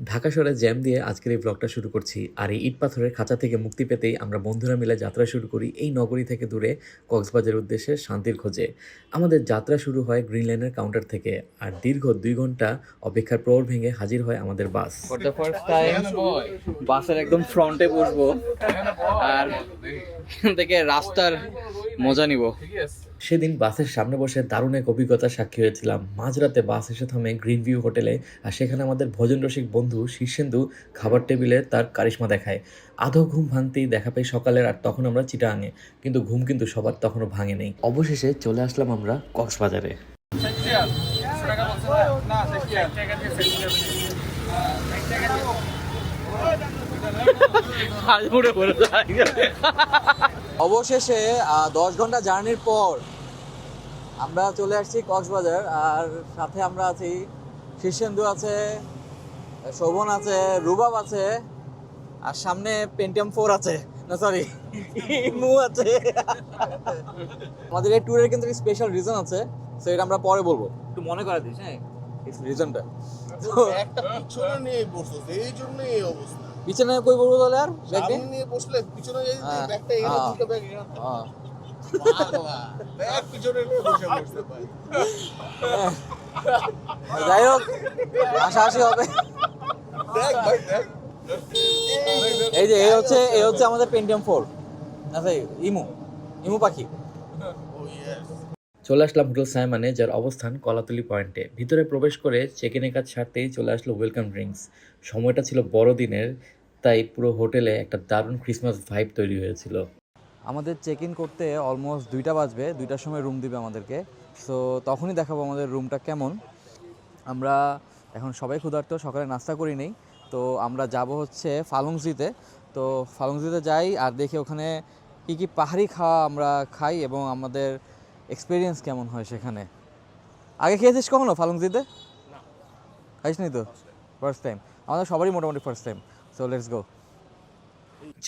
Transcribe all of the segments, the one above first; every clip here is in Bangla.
ঢাকা শহরে জ্যাম দিয়ে আজকের এই ব্লগটা শুরু করছি। আর এই ইট পাথরের খাঁচা থেকে মুক্তি পেতেই আমরা বন্ধুরা মিলে যাত্রা শুরু করি এই নগরী থেকে দূরে কক্সবাজারের উদ্দেশ্যে শান্তির খোঁজে। আমাদের যাত্রা শুরু হয় গ্রিন লাইনের কাউন্টার থেকে, আর দীর্ঘ 2 ঘন্টা অপেক্ষার প্রহর ভেঙে হাজির হয় আমাদের বাস। ফর দ্য ফার্স্ট টাইম বাসের একদম ফ্রন্টে বসবো আর এখান থেকে রাস্তার মজা নিব। সেদিন বাসের সামনে বসে দারুণ এক অভিজ্ঞতার সাক্ষী হয়েছিলাম। মাঝরাতে বাস এসে থামে গ্রিন ভিউ হোটেলে, আর সেখানে আমাদের ভোজন রসিক বন্ধু শীর্ষেন্দু খাবার টেবিলে তার কারিশমা দেখায়। আধো ঘুম ভাঙতেই দেখা পাই সকালের, আর তখন আমরা চিটাঙে, কিন্তু ঘুম কিন্তু সবার তখনও ভাঙে নেই। অবশেষে চলে আসলাম আমরা কক্সবাজারে। অবশেষে 10 ঘন্টা জার্নির পর আমরা চলে আসছি কক্সবাজার। আর সাথে আমরা আছি, শীর্ষেন্দু আছে, শোভন আছে, রুবাব আছে, আর সামনে পেন্টিয়াম 4 আছে, না সরি ইমু আছে। আমাদের এই ট্যুরের কিন্তু স্পেশাল রিজন আছে, সো এটা আমরা পরে বলবো। একটু মনে করে দিস, হ্যাঁ রিজনটা। একটা পিছনে নিয়ে বসছো এই জন্যই এই অবস্থা। পিছনে কই বলবো তাহলে? আর ব্যাগ সামনে নিয়ে বসলে পিছনে এই ব্যাগটা এখানে দুটো ব্যাগ এখানে পাগলা ব্যাগ পিছনে নিয়ে বসে বসতে পারে। যাই হোক, হাসাহাসি হবে। দেখ ভাই দেখ, এই হচ্ছে আমাদের পেন্টিয়াম 4, আচ্ছা ইমু পাখি। ও ইয়েস। চলে আসলাম হোটেল সাইমানে, যার অবস্থান কলাতলি পয়েন্টে। ভিতরে প্রবেশ করে চেক ইনের কাজ সারতেই চলে আসলো ওয়েলকাম ড্রিঙ্কস। সময়টা ছিল বড়দিনের, তাই পুরো হোটেলে একটা দারুণ ক্রিসমাস ভাইব তৈরি হয়েছিল। আমাদের চেক ইন করতে অলমোস্ট 2টা বাজবে, 2টার সময় রুম দিবে আমাদেরকে। সো তখনই দেখাবো আমাদের রুমটা কেমন। আমরা এখন সবাই ক্ষুধার্ত, সকালে নাস্তা করি নেই, তো আমরা যাব হচ্ছে ফালুংজিতে। তো ফালুংজিতে যাই আর দেখি ওখানে কী কী পাহাড়ি খাওয়া আমরা খাই এবং আমাদের এক্সপিরিয়েন্স কেমন হয় সেখানে। আগে খেয়েছিস কখনো ফালুংজিতে? খাইস নি তো? ফার্স্ট টাইম, আমাদের সবারই মোটামুটি first time. So let's go.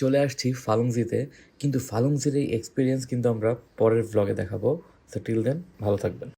চলে আসছি ফালুংজিতে, কিন্তু ফালুংজির এই এক্সপিরিয়েন্স কিন্তু আমরা পরের ভ্লগে দেখাবো। সো টিল দেন ভালো থাকবেন।